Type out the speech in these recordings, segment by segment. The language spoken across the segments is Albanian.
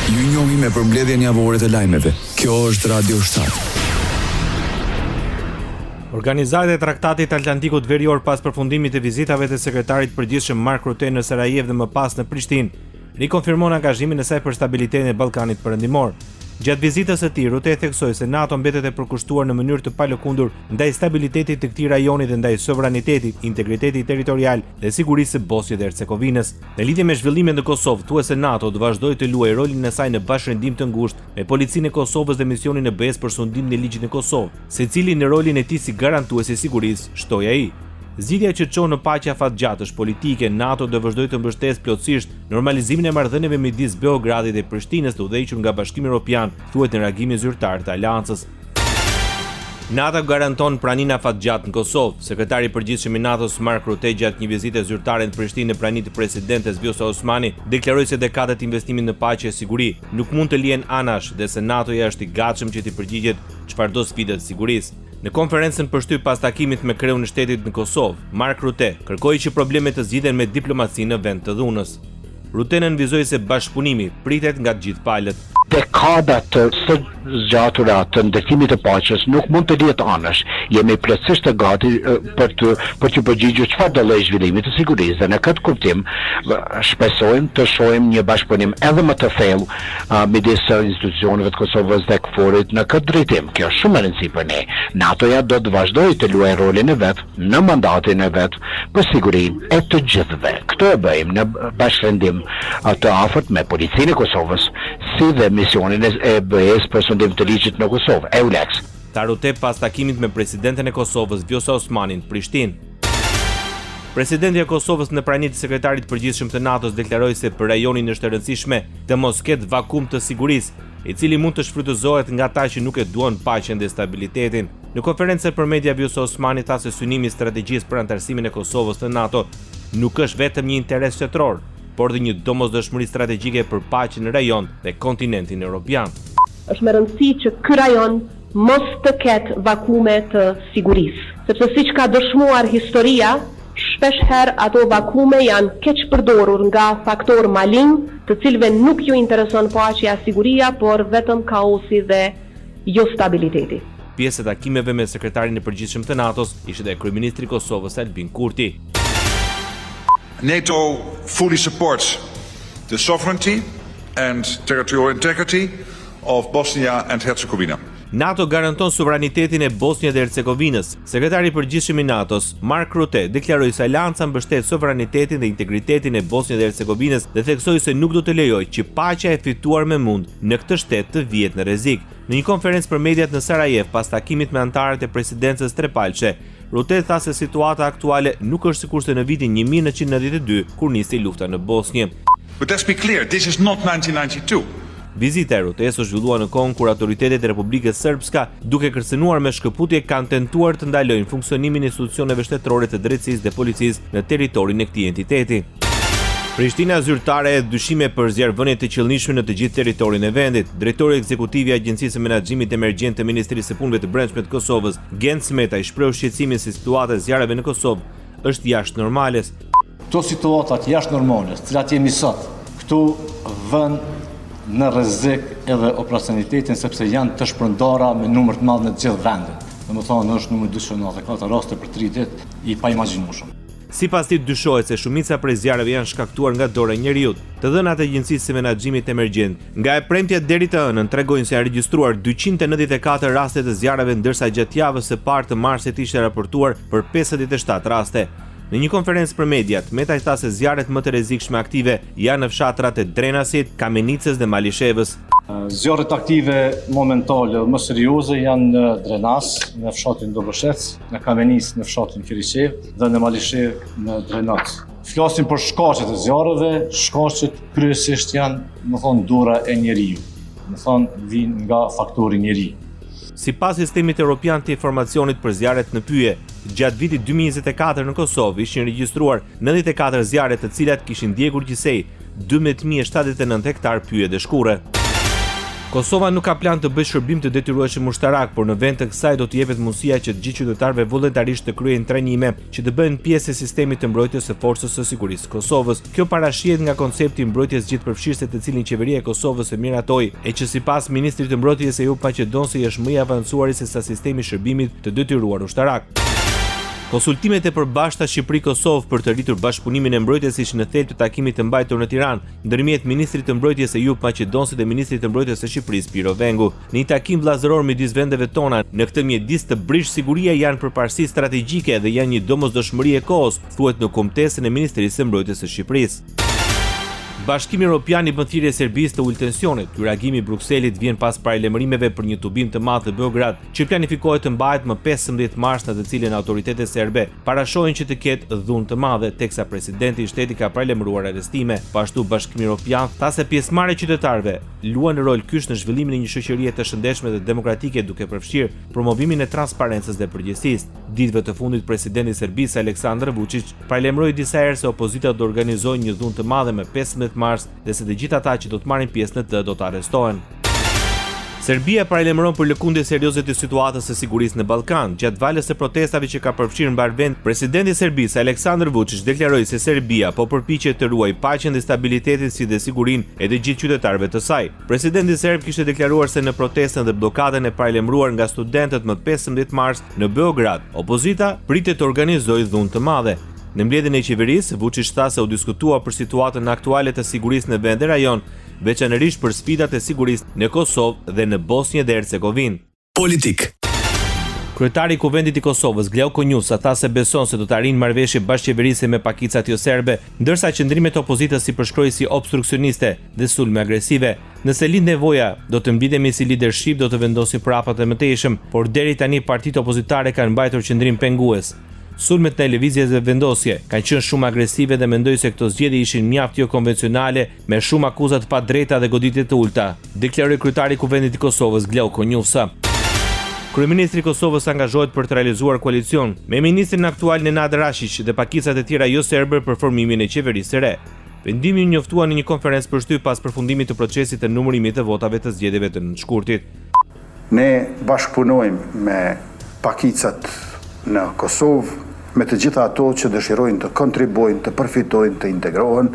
Ju njohim me përmbledhjen javore të lajmeve. Kjo është Radio 7. Organizatët e Traktatit Atlantikut Verior pas përfundimit të vizitave të sekretarit përgjithshëm Mark Rutte në Sarajevo dhe më pas në Prishtinë, rikonfirmon angazhimin e saj për stabilitetin e Ballkanit Perëndimor. Gjatë vizitës së tij, Rutte theksoi se NATO mbetet e përkushtuar në mënyrë të palëkundur ndaj stabilitetit të këtij rajoni dhe ndaj sovranitetit, integritetit territorial dhe sigurisë së Bosnjës dhe Hercegovinës. Në lidhje me zhvillimet në Kosovë, thuhet se NATO do vazhdojë të luajë rolin e saj në bashkërendim të ngushtë me policinë e Kosovës dhe misionin e BE-s për sundimin e ligjit në Kosovë, secili në rolin e tij si garantues i sigurisë, shtoi ai. Zgjidhja që çon në paqe afatgjatësh politike, NATO do vazhdojë të mbështesë plotësisht normalizimin e marrëdhënieve midis Beogradit dhe Prishtinës të udhëhequr nga Bashkimi Evropian, thuhet në reagimin zyrtar të aleancës. NATO garanton praninë afatgjatë në Kosovë. Sekretari i përgjithshëm i NATO-s Mark Rutte gjatë një vizite zyrtare në Prishtinë në praninë të presidentes Vjosa Osmani deklaroi se dekadat investimit në paqe e siguri nuk mund të lihen anash dhe se NATO-ja është i gatshëm që të përgjigjet çfarëdo sfide të sigurisë. Në konferencën përshtyp pas takimit me kreun e shtetit në Kosovë, Mark Rutte kërkoi që problemet të zgjidhen me diplomaci në vend të dhunës. Rutte nënvizoi se bashkëpunimi pritet nga të gjithë palët. Dekada të së zgjatura të ndërtimit të paqes nuk mund të lihet anash. Jemi plotësisht të gati për të përgjigjur çfarë do lloj zhvillimi të sigurisë. Dhe në këtë kuptim shpresojmë të shohim një bashkëpunim edhe më të thellë midis institucioneve të Kosovës dhe KFOR-it në këtë drejtim. Kjo është shumë e rëndësishme për ne. NATO-ja do të vazhdojë të luajë rolin e vet në mandatin e vet për sigurinë e të gjithëve. Këtë e bëjmë në bashkërendim të afërt me policinë e Kosovës, si dhe misionin e BE-s për sundim të ligjit në Kosovë, EULEX. Tha Rutte pas takimit me presidenten e Kosovës Vjosa Osmanin në Prishtinë. Presidenti i Kosovës në praninë të sekretarit përgjithshëm të NATO-s deklaroi se për rajonin është e rëndësishme të mos ketë vakum të sigurisë, i cili mund të shfrytëzohet nga ata që nuk e duan paqen dhe stabilitetin. Në konferencë për media Vjosa Osmani tha se synimi i strategjisë për anëtarësimin e Kosovës në NATO nuk është vetëm një interes shtetëror, por dhe një domosdoshmëri strategjike për paqen në rajon dhe kontinentin evropian. Është me rëndësi që ky rajon mos të ketë vakume të sigurisë, sepse siç ka dëshmuar historia, shpesh herë ato vakume janë keq përdorur nga faktor malign, të cilëve nuk ju intereson paqja, siguria, por vetëm kaosi dhe jo stabiliteti. Pjesë e takimeve me sekretarin e përgjithshëm të NATO-s ishte dhe kryeministri i Kosovës Albin Kurti. NATO fully supports the sovereignty and territorial integrity of Bosnia and Herzegovina. NATO garanton suvranitetin e Bosnjës dhe Hercegovinës. Sekretari i përgjithshëm i NATO-s, Mark Rutte, deklaroi se aleanca mbështet suvranitetin dhe integritetin e Bosnjës dhe Hercegovinës dhe theksoi se nuk do të lejojë që paqja e fituar me mund në këtë shtet të vihet në rrezik. Në një konferencë për mediat në Sarajevo pas takimit me anëtarët e presidencës trepalçe, Rutte tha se situata aktuale nuk është sikurse në vitin 1992 kur nisi lufta në Bosnjë. But let's be clear, this is not 1992. Vizita e Ruttes u zhvillua në kohën kur autoritetet e Republikës Srpska, duke kërcënuar me shkëputje, kanë tentuar të ndalojnë funksionimin e institucioneve shtetërore të drejtësisë dhe policisë në territorin e këtij entiteti. Prishtina zyrtare e dyshime për zjarrvënie të qëllimshme në të gjithë territorin e vendit. Drejtori ekzekutiv i Agjencisë së Menaxhimit Emergjent të Ministrisë së Punëve të Brendshme të Kosovës, Gent Smeta, i shpreu shqetësimin se situata e zjarreve në Kosovë është jashtë normales. Këto situatat jashtë normales, cilat jemi sot, këtu vën në rrezik edhe operacionalitetin sepse janë të shpërndara me numër të madh në të gjithë vendin. Domethënë është numër dyshimtar, ka raste për 3 ditë i paimagjinueshëm. Sipas tij dyshohet se shumica prej zjarreve janë shkaktuar nga dora e njerëzit. Të dhënat e Agjencisë së Menaxhimit Emergjent nga e premtja deri të hënën tregojnë se janë regjistruar 294 raste të zjarreve, ndërsa gjatë javës së parë të marsit ishte raportuar për 57 raste. Në një konferencë për mediat, Meta tha se zjarret më të rrezikshme aktive janë në fshatrat e Drenasit, Kamenicës dhe Malishevës. Zjarret aktive momentale më serioze janë në Drenas, në fshatin Dobroshec, në Kamenicë, në fshatin Kirishev dhe në Malishev, në Drenac. Flasim për shkaqet e zjarreve, shkaqet kryesisht janë, dora e njeriu. Vijnë nga faktori njeri. Sipas sistemit evropian të informacionit për zjarret në pyje, gjatë vitit 2024 në Kosovë ishin regjistruar 94 zjarre të cilat kishin ndjekur gjithsej 12.079 hektar pyje dhe shkure. Kosova nuk ka plan të bëjë shërbim të detyrueshëm ushtarak, por në vend të kësaj do të jepet mundësia që të gjithë qytetarëve vullnetarisht të kryejnë trajnime që të bëhen pjesë e sistemit të mbrojtjes së forcës së sigurisë Kosovës. Kjo parashihet nga koncepti i mbrojtjes gjithëpërfshirëse të cilin qeveria e Kosovës e miratoi, e që sipas ministrit të mbrojtjes Ejup Maqedonsi është më i avancuar se sa sistemi i shërbimit të detyruar ushtarak. Konsultimet e përbashkëta Shqipëri-Kosovë për të rritur bashkëpunimin e mbrojtjes ishin në thelb të takimit të mbajtur në Tiranë ndërmjet ministrit të mbrojtjes Ejup Maqedonsi dhe ministrit të mbrojtjes së Shqipërisë Piro Vengu. Në një takim vllazëror midis vendeve tona, në këtë mjedis të brish siguria janë përparësi strategjike dhe janë një domosdoshmëri e kohës, thuhet në kumtesën e Ministrisë së Mbrojtjes së Shqipërisë. Bashkimi Evropian i bën thirrje Serbisë të ulë tensionet. Ky reagim i Brukselit vjen pas paralajmërimeve për një tubim të madh në Beograd, që planifikohet të mbahet më 15 mars, në të cilën autoritetet serbe parashohin që të ketë dhunë të madhe, teksa presidenti i shtetit ka paralajmëruar arrestime. Po ashtu Bashkimi Evropian tha se pjesëmarrja e qytetarëve luan rol kyç në zhvillimin e një shoqërie të shëndetshme dhe demokratike, duke përfshirë promovimin e transparencës dhe përgjegjësisë. Ditëve të fundit presidenti i Serbisë Aleksandar Vučić paralajmëroi disa herë se opozita do organizojë një dhunë të madhe më 15 mars dhe se të gjithë ata që do të marrin pjesë në të do të arrestohen. Serbia paralajmëron për lëkundje serioze të situatës së sigurisë në Ballkan. Gjatë valës së protestave që ka përfshirë mbar vend, presidenti i Serbisë Aleksandar Vučić deklaroi se Serbia po përpiqet të ruajë paqen dhe stabilitetin si dhe sigurinë e të gjithë qytetarëve të saj. Presidenti serb kishte deklaruar se në protestën dhe blokadën e paralajmëruar nga studentët më 15 mars në Beograd, opozita pritet të organizojë dhunë të madhe. Në mbledhjen e qeverisë, Vučić tha se u diskutua për situatën aktuale të sigurisë në vend e rajon, veçanërisht për sfidat e sigurisë në Kosovë dhe në Bosnjë dhe Hercegovinë. Politik. Kryetari i Kuvendit i Kosovës, Glau Konjusa, tha se beson se do të arrijë marrëveshje bashkëqeverise me pakicat jo serbe, ndërsa qëndrimet e opozitës si përshkroi si obstruksioniste dhe sulme agresive. Nëse lind nevoja, do të mblidhemi si leadership, do të vendosim prapat e mëtejshëm, por deri tani partitë opozitare kanë mbajtur qëndrim pengues. Sulmet në televizje dhe vendosje kanë qenë shumë agresive dhe mendoj se këto zgjedhje ishin mjaft jo konvencionale me shumë akuzat pa drejta dhe goditje të ulta, deklaroi kryetari i Kuvendit i Kosovës Glau Konjusa. Kryeministri i Kosovës angazhohet për të realizuar koalicion me ministrin aktual Nenad Rashić dhe pakicat e tjera jo serbe për formimin e qeverisë së re. Vendimi u njoftua në një konferencë për shtyp pas përfundimit të procesit të numërimit të votave të zgjedhjeve të nënshkurtit. Ne bashkëpunojmë me pakicat në Kosovë, me të gjitha ato që dëshirojnë të kontribuojnë, të përfitojnë, të integrohen.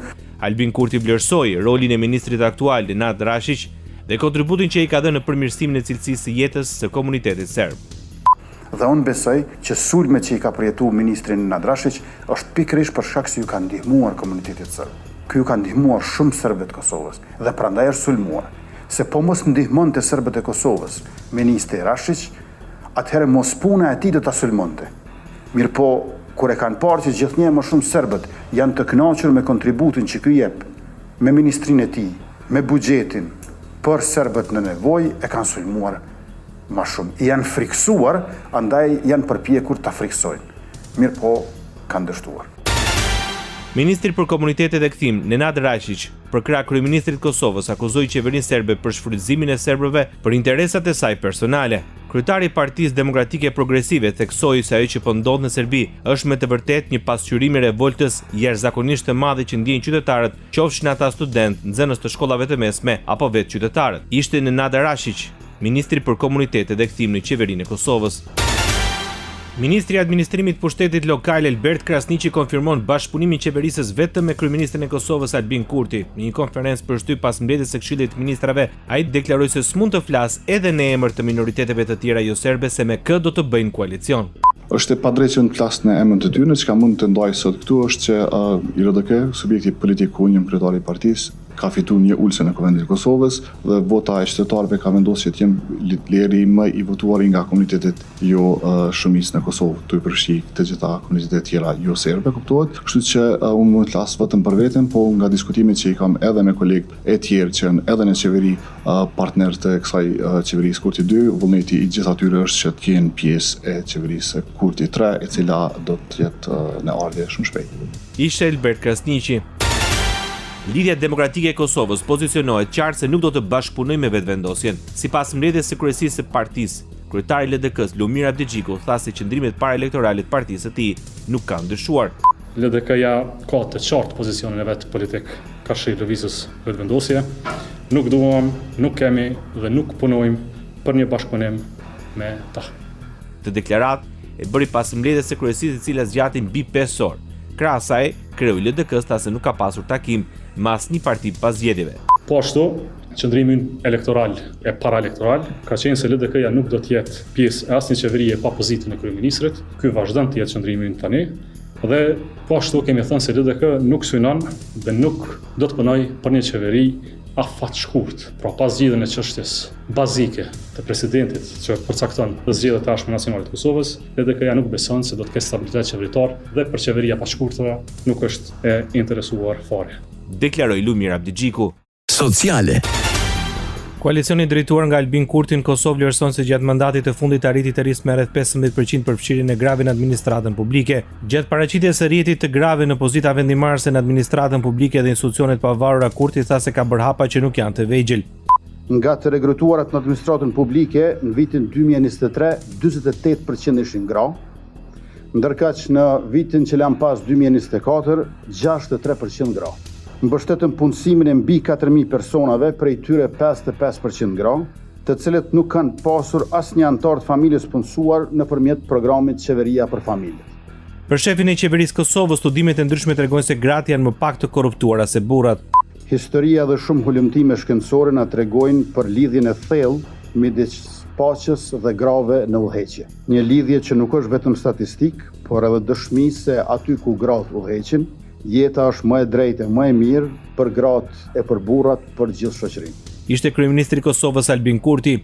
Albin Kurti vlerësoi rolin e ministrit aktual Nenad Rashić dhe kontributin që i ka dhënë në përmirësimin e cilësisë së jetës së komunitetit serb. Dhe unë besoj që sulmet që i ka përjetuar ministri Nenad Rashić është pikërisht për shkak se ju ka ndihmuar komunitetit serb. Ky ju ka ndihmuar shumë serbët e Kosovës dhe prandaj është sulmuar. Se po mos ndihmonte serbët e Kosovës ministri Rashić, atëherë mos puna e tij do ta sulmonte. Mirë po, kur e kanë parë që gjithnjë më shumë serbët janë të kënaqur me kontributin që ky jep, me ministrinë e tij, me buxhetin për serbët në nevojë, e kanë sulmuar më shumë. Janë friksuar, andaj janë përpjekur ta friksojnë. Mirë po, kanë dështuar. Ministri për komunitetet e kthim, Nenad Rashić, për krah kryeministrit Kosovës, akuzoi qeverinë serbe për shfrytëzimin e serbëve për interesat e saj personale. Kryetari i Partisë Demokratike Progresive theksoi se ajo që po ndodh në Serbi është me të vërtetë një pasqyrim i revoltës jashtëzakonisht të madhe që ndjejnë qytetarët, qofshin ata student, nxënës të shkollave të mesme apo vetë qytetarët. Ishte Nenad Rashić, ministri për komunitetet e kthim në qeverinë e Kosovës. Ministri i Administrimit Pushtetit Lokal Elbert Krasniqi konfirmon bashkëpunimin qeverisës vetëm me kryeministrin e Kosovës Albin Kurti. Në një konferencë për shtyp pas mbledhjes së Këshillit të Ministrave, ai deklaroi se s'mund të flas edhe në emër të minoriteteve të tjera jo serbe se me kë do të bëjnë koalicion. Është e padrejtë që në flas në emër të tyre, çka mund të ndaj sot këtu është që IRDK, subjekti politik ku unë jam kryetari i partisë, ka fituar një ulse në Kuvendin e Kosovës dhe vota e qytetarëve ka vendosur që të jenë leri më i votuari nga komunitetet jo shumicë në Kosovë, të përfshi të gjitha komunitetet tjera jo serbe, kuptohet. Kështu që unë mund të flas vetëm për veten, po nga diskutimet që i kam edhe me kolegët e tjerë që janë edhe në qeveri partner të kësaj qeverisë Kurti 2, vullneti i gjithë atyre është që të kenë pjesë e qeverisë Kurti 3, e cila do të jetë në ardhje shumë shpejt. Ishte Elbert Krasniqi. Lidhja Demokratike e Kosovës pozicionohet qartë se nuk do të bashkëpunojë me vetëvendosjen. Sipas mbledhjes së kryesisë së partisë, kryetari i LDK-s Lumir Abdixhiku tha se qëndrimet paraelektorale të partisë së tij nuk kanë ndryshuar. LDK-ja ka të qartë pozicionin e vet politik ka shi lëvizjes vetëvendosje. nuk duam, nuk kemi dhe nuk punojmë për një bashkëpunim me ta. Të deklarat e bëri pas mbledhjes së kryesisë, e cila zgjati mbi 5 orë. Krahas asaj, kreu i LDK-s tha se nuk ka pasur takim me asnjë parti pas zgjedhjeve. Po ashtu, qëndrimi elektoral e paraelektoral ka qenë se LDK-ja nuk do të jetë pjesë e asnjë qeverie pa pozitën e kryeministrit. Ky vazhdon të jetë qëndrimi tani. Dhe po ashtu kemi thënë se LDK nuk synon dhe nuk do të punojë për një qeveri afat shkurt. Pra pas zgjedhjen e çështjes bazike të presidentit që përcakton zgjedhjet e tashme nacionale të Kosovës, LDK-ja nuk beson se do të ketë stabilitet qeveritar dhe për qeveria pa shkurtëra nuk është e interesuar fare. Deklaroi Lumir Abdigjiku. Sociale. Koalicioni drejtuar nga Albin Kurti në Kosovë vlerëson se gjatë mandatit të fundit arriti të rrisë me rreth 15% përfshirjen e grave në administratën publike. Gjatë paraqitjes së rrjetit të grave në pozita vendimarrëse në administratën publike dhe institucionet pavarura, Kurti tha se ka bërë hapa që nuk janë të vegjël. Nga të regrutuarat në administratën publike, në vitin 2023, 48% ishin gra, ndërkaq në vitin që lan pas 2024, 63% gra. Mbështetën punësimin e mbi 4.000 personave, prej tyre 55% gra, të cilët nuk kanë pasur asnjë antar të familjes punësuar nëpërmjet programit Qeveria për Familjet. Për shefin e qeverisë Kosovës, studimet e ndryshme tregojnë se gratë janë më pak të korruptuara se burrat. Historia dhe shumë hulumtime shkencore na tregojnë për lidhjen e thellë midis paqes dhe grave në udhëheqje. Një lidhje që nuk është vetëm statistik, por edhe dëshmi se aty ku gratë udhëheqin, jeta është më e drejtë, më e mirë për gratë e për burrat, për gjithë shoqërinë. Ishte kryeministri i Kosovës Albin Kurti.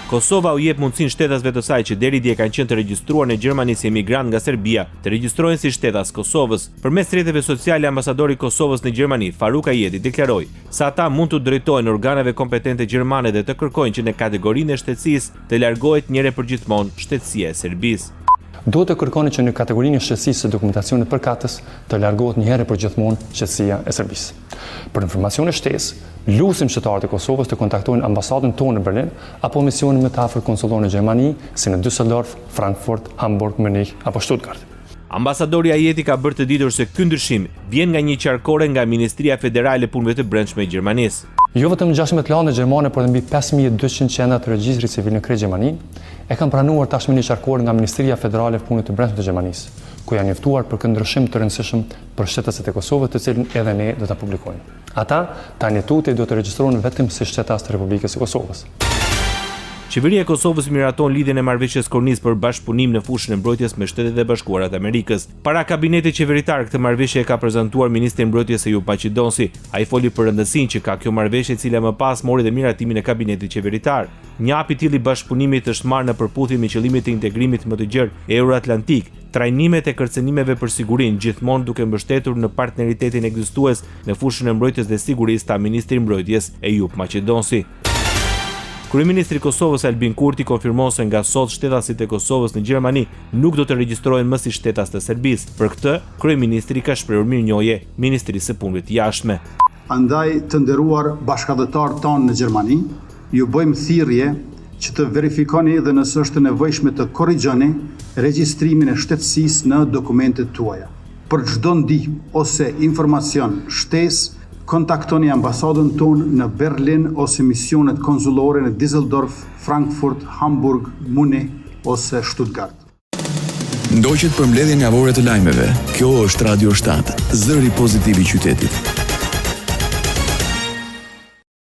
Kosova u jep mundësinë shtetasve të saj që deri dje kanë qenë të regjistruar në Gjermani si emigrant nga Serbia, të regjistrohen si shtetas Kosovës. Përmes rrjeteve sociale, ambasadori i Kosovës në Gjermani, Faruk Ajeti, deklaroi se ata mund të drejtohen organeve kompetente gjermane dhe të kërkojnë që në kategorinë e shtetësisë të largohet njëherë përgjithmonë shtetësia e Serbisë. Duhet të kërkoni që në kategorinë e shtetësisë së dokumentacionit përkatës të largohet njëherë përgjithmonë shtetësia e Serbisë. Për informacione shtesë, lutim qytetarët e Kosovës të kontaktojnë ambasadën tonë në Berlin apo misionin më të afërt konsullor në Gjermani, si në Düsseldorf, Frankfurt, Hamburg, Munich apo Stuttgart. Ambasadori Ajeti ka bërë të ditur se ky ndryshim vjen nga një qarkore nga Ministria Federale e Punëve të Brendshme e Gjermanisë. Jo vetëm 16 lande gjermane, por edhe mbi 5200 qendra të regjistrit civil në krejt Gjermani e kanë pranuar tashmë një qarkore nga Ministria Federale e Punëve të Brendshme të Gjermanisë, ku janë njoftuar për këtë ndryshim të rëndësishëm për shtetasit e Kosovës, të cilin edhe ne do ta publikojmë. Ata tani tuti do të regjistrohen vetëm si shtetas të Republikës së Kosovës. Qeveria e Kosovës miraton lidhjen e marrëveshjes kornisë për bashkëpunim në fushën e mbrojtjes me Shtetet e Bashkuara të Amerikës. Para kabinetit qeveritar këtë marrëveshje e ka prezantuar ministri i mbrojtjes Eyüp Maqidonsi. Ai foli për rëndësinë që ka kjo marrëveshje, e cila më pas mori dhe miratimin e kabinetit qeveritar. Një hap i tillë i bashkëpunimit është marrë në përputhje me qëllimet e integrimit më të gjerë euroatlantik, trajnimet e kërcënimeve për sigurinë, gjithmonë duke mbështetur në partneritetin ekzistues në fushën e mbrojtjes dhe sigurisë, tha ministri i mbrojtjes Eyüp Maqidonsi. Kryeministri i Kosovës Albin Kurti konfirmon se nga sot shtetasit e Kosovës në Gjermani nuk do të regjistrohen më si shtetas të Serbisë. Për këtë, kryeministri ka shprehur mirënjohje Ministrisë së Punëve të Jashtme. Andaj të nderuar bashkëdhëtar tonë në Gjermani, ju bëjmë thirrje që të verifikoni dhe nëse është nevojshme të korrigjoni regjistrimin e shtetësisë në dokumentet tuaja. Për çdo ndihmë ose informacion shtesë, kontaktoni ambasadën tonë në Berlin ose misionet konsullore në Düsseldorf, Frankfurt, Hamburg, Munich ose Stuttgart. Ndoqet për mbledhjen javore të lajmeve. Kjo është Radio 7, zëri pozitiv i qytetit.